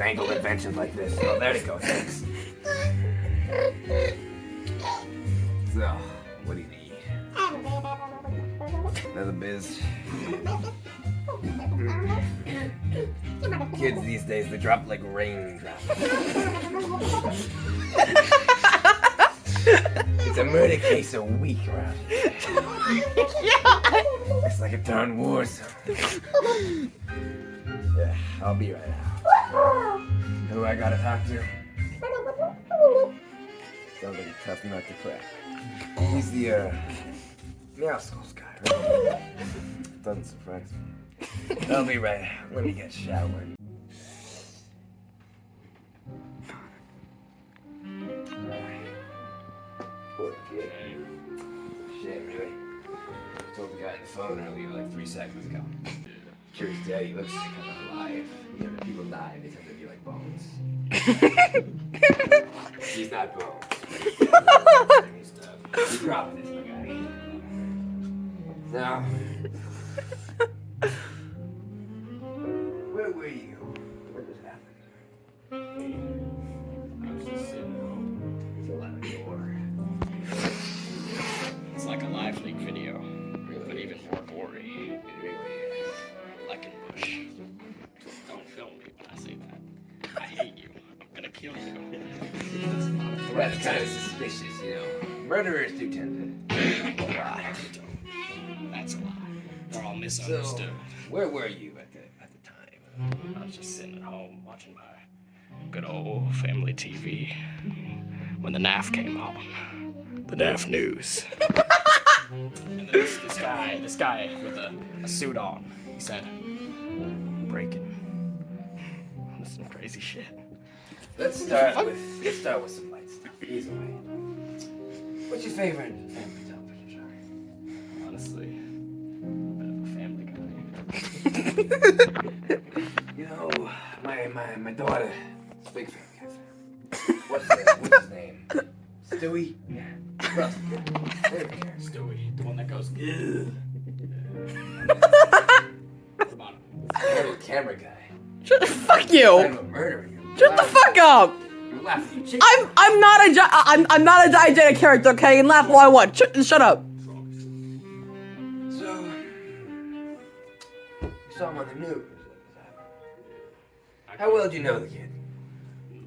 newfangled inventions like this. Oh, there you go, thanks. So, what do you need? Another biz. Kids these days, they drop like raindrops. It's a murder case a week around here. It's like a darn war zone. Yeah, I'll be right out. Who I gotta talk to? Sounds like a tough nut to crack. He's the, meow skulls guy, right? Doesn't surprise me. I'll be right out. Let me get showered. Poor kid. Shame, really. I told the guy on the phone earlier, like 3 seconds ago. Sure, his daddy looks kind of alive. You know, when people die, they tend to be like bones. He's not bones. He's dropping this, my guy. Now, where were you? What just happened? I was just sitting home. There's a lot of gore. It's like a live leak video, but even more gory. It really is. Like in Bush. Don't film me when I say that. I hate you. I'm gonna kill you. That's kind of suspicious, you know. Murderers do tend to lie. That's a lie. They're all misunderstood. So, where were you at the time? I was just sitting at home watching my good old family TV when the NAF came on. The NAF news. And then this guy with a suit on, he said, breaking. This is some crazy shit. Let's start with some light stuff. Easy way. What's your favorite family television show? Honestly, a bit of a family guy. You know, my daughter is a big family guy. What's his name? Stewie? Yeah. Stewie, the one that goes, ugh. What about him? The camera guy. Fuck you! I'm a murderer. Shut the fuck up! You're laughing. I'm not a diegetic character, okay? And laugh all I want. Shut up. So, you saw him on the news. How well do you know the kid?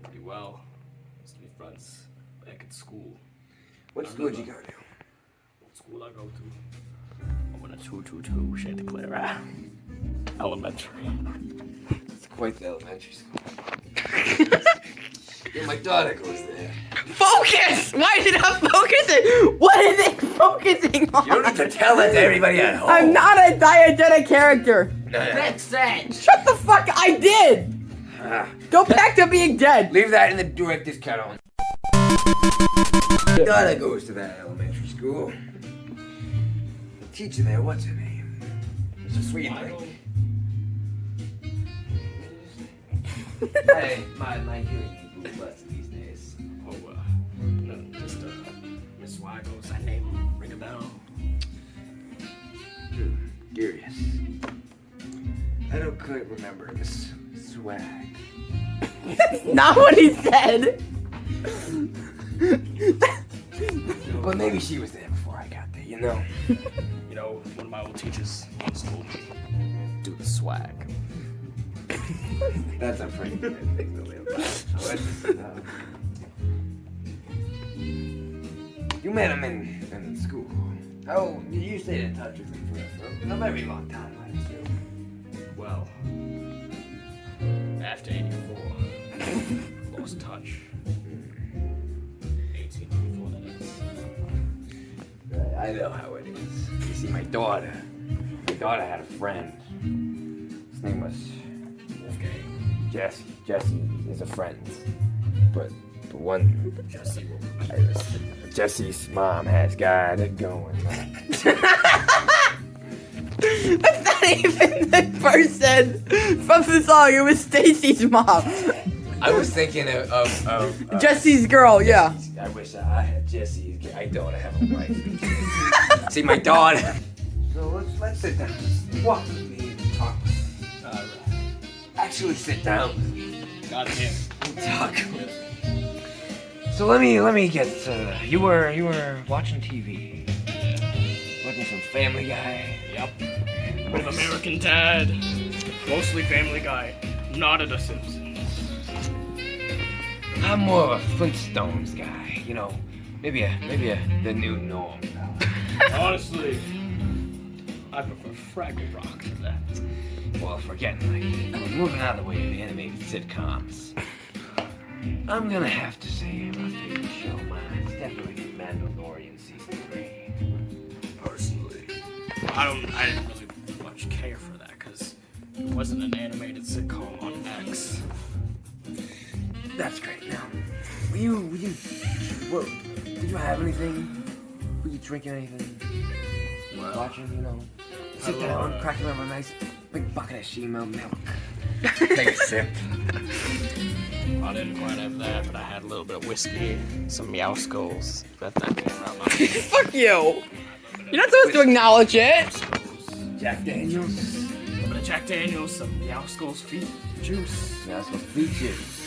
Pretty well. Used to be friends back at school. What school did you go to? What school I go to? I went to 222 Chanticleer Elementary. It's quite the elementary school. Yeah, my daughter goes there. Focus! Why is it not focusing? What is it focusing on? You don't need to tell that to everybody at home. I'm not a diegetic character. That's sad. Shut the fuck! I did. Go back to being dead. Leave that in the director's cut on. My daughter goes to that elementary school. The teacher there, what's her name? It's a sweet lady. Hey, my hearing ain't blue busted these days. Oh, no, just Miss Wiggles. That name ring a bell. Curious. I don't quite remember Miss Swag. That's not what he said. But maybe she was there before I got there, you know? You know, one of my old teachers once told me, do the swag. That's a pretty good thing to live by. You met him in school. Oh, you stayed in touch with him for a very long time, I assume. Well, after 84, lost touch. 1884, that is. I know how it is. You see, my daughter had a friend. His name was Jesse. Jesse is a friend. But the one Jesse's mom has got it going. That's not even the person from the song. It was Stacy's mom. I was thinking of Jesse's girl, yeah. I wish I had Jesse's. I don't have a wife. See, my daughter. So let's sit down. Just walk with me and talk. Actually, sit down with me. Goddamn. Talk. So let me get. You were watching TV. Watching some Family Guy. Yep. Bit of American Dad. Mostly Family Guy. Not The Simpsons. I'm more of a Flintstones guy. You know, maybe the new norm. Honestly, I prefer Fraggle Rock to that. Well, forgetting like moving out of the way of animated sitcoms. I'm gonna have to say my favorite show, man. It's definitely The Mandalorian season 3. Personally, I didn't really much care for that because it wasn't an animated sitcom on X. That's great. Now, did you have anything? Were you drinking anything? Well, Watching, you know? Sit down, cracking up a nice big bucket of Shima milk. Take a sip. I didn't quite have that, but I had a little bit of whiskey, some Meow Skulls. That came out my Fuck you. You're not supposed to acknowledge it. Jack Daniels. A little bit of Jack Daniels, some Meow Skulls feet juice. Yeah, that's what feet juice.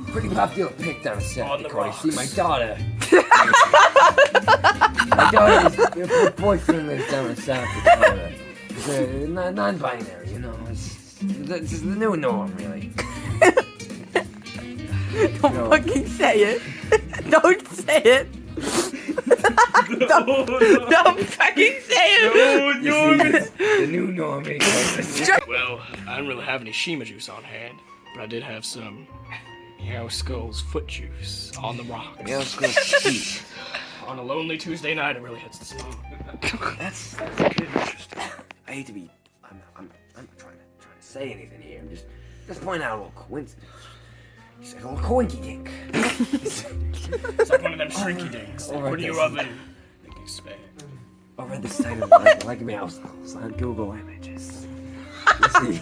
Pretty popular pick down the set On the because you see my rocks. daughter. My daughter's your boyfriend lives down in South Dakota. It's a non-binary, you know. It's the new norm, really. Don't fucking say it. Don't say it. Don't fucking say it. You see, the new norm. Well, I didn't really have any Shima juice on hand, but I did have some Meow Skulls foot juice on the rocks. Yeah, let's go sweet. On a lonely Tuesday night, it really hits the spot. That's interesting. I hate to be. I'm not trying to say anything here. I'm just point out a little coincidence. He's like a little coinky dink. It's like one of them shrinky dinks. They Alright, put in your that's- oven, make you expand. Over at the site of like Meow Skulls on Google Images. You see,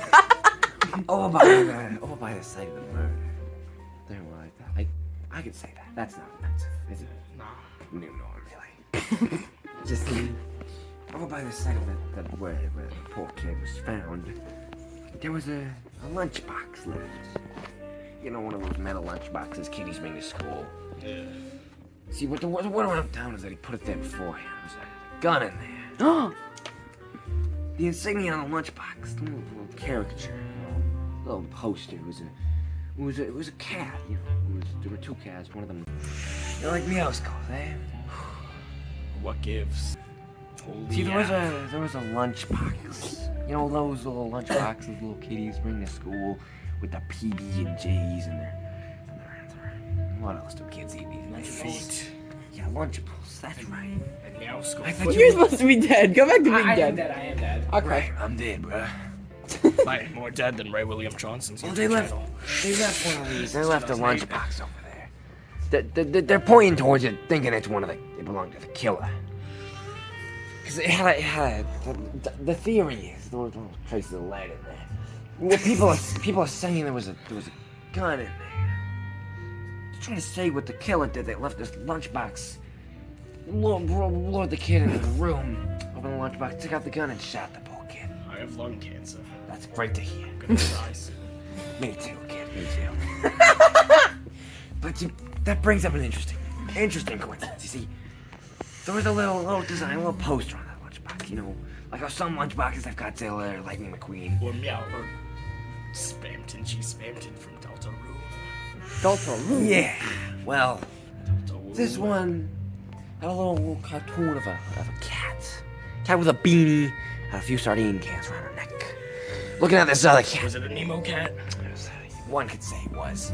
over by the site of the murder. There, well, I could say that. That's not offensive, is it? Nah. New norm, really. Just over by the site of where the poor kid was found, there was a lunchbox left. You know, one of those metal lunchboxes kiddies bring to school. Yeah. See, what went down is that he put it there beforehand. There was a gun in there. The insignia on the lunchbox, the little caricature, little poster. It was a cat. You know, there were two cats. One of them, they're like Meow Skulls, eh? What gives? Holy See, there was yeah. a lunchbox. You know, those little lunchboxes little kiddies bring to school with the PB and J's and their what else do kids eat these days? Feet. Yeah, Lunchables. That's right. And Meow Skulls. I thought You're supposed to be dead. Go back to being I am dead. dead, I am dead. Okay. Right, I'm dead, bruh. Like, more dead than Ray William Johnson's Well, YouTube they left channel. one of these. They left a lunchbox over there. They're pointing towards it, thinking it's one of it belonged to the killer. Because it had the theory is there were little traces of lead in there. Well, people are saying there was a gun in there. They're trying to say what the killer did. They left this lunchbox, lured the kid into the room, opened the lunchbox, took out the gun, and shot the poor kid. I have lung cancer. That's great to hear. Gonna die soon. Me too, kid. Me too. But that brings up an interesting coincidence. You see, there was a little design, a little poster on that lunchbox. You know, like how some lunchboxes have got Zilla or Lightning McQueen. Or Meow, or Spamton. She Spamton from Delta Room. Delta Room. Yeah. Well, Delta Room. this one had a little cartoon of a cat. Cat with a beanie and a few sardine cans around her neck. Looking at this other cat. Was it a Nemo cat? One could say it was.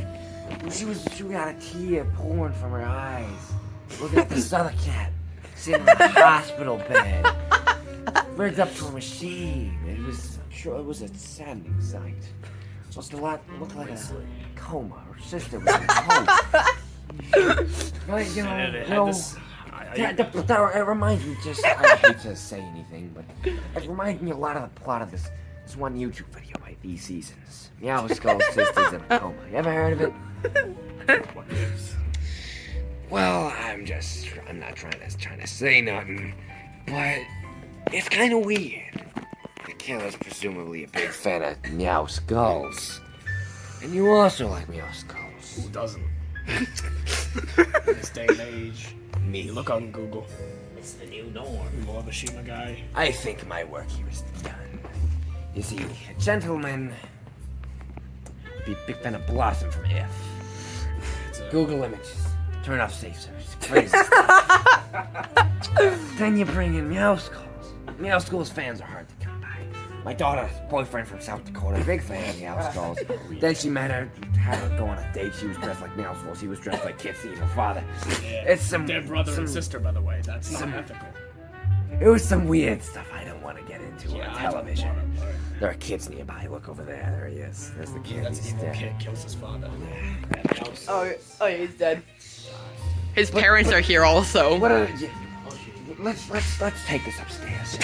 She got a tear pouring from her eyes. Looking at this other cat sitting in a hospital bed, rigged up to a machine. It was a saddening sight. Looked like a coma. Her sister was in a coma. But you know, it reminds me just. I hate to say anything, but it reminds me a lot of the plot of this one YouTube video by These Seasons. Meow Skull's sister's in a coma. You ever heard of it? What gives? Well, I'm not trying to say nothing, but it's kind of weird. The killer's presumably a big fan of Meow Skulls. And you also like mouse calls. Who doesn't? In this day and age. Me. You look on Google. It's the new norm. You more of a Shima guy. I think my work here is done. You see, a gentleman would be a big fan of Blossom from If. Google images. Turn off safe search. Crazy stuff. Then you bring in Meowskulls. Meowskulls fans are hard to come by. My daughter's boyfriend from South Dakota, big fan of Meowskulls. Then she met her, had her go on a date. She was dressed like Meowskulls. He was dressed like Kitsy, her father. Yeah. It's some They're brother some, and sister, by the way. That's not ethical. It was some weird stuff I don't want to get into on I don't television. wanna- There are kids nearby. Look over there. There he is. There's the kid. That's He's evil dead. kid kills his father. Oh, yeah, he's dead. His parents are here also. What are you? Let's take this upstairs.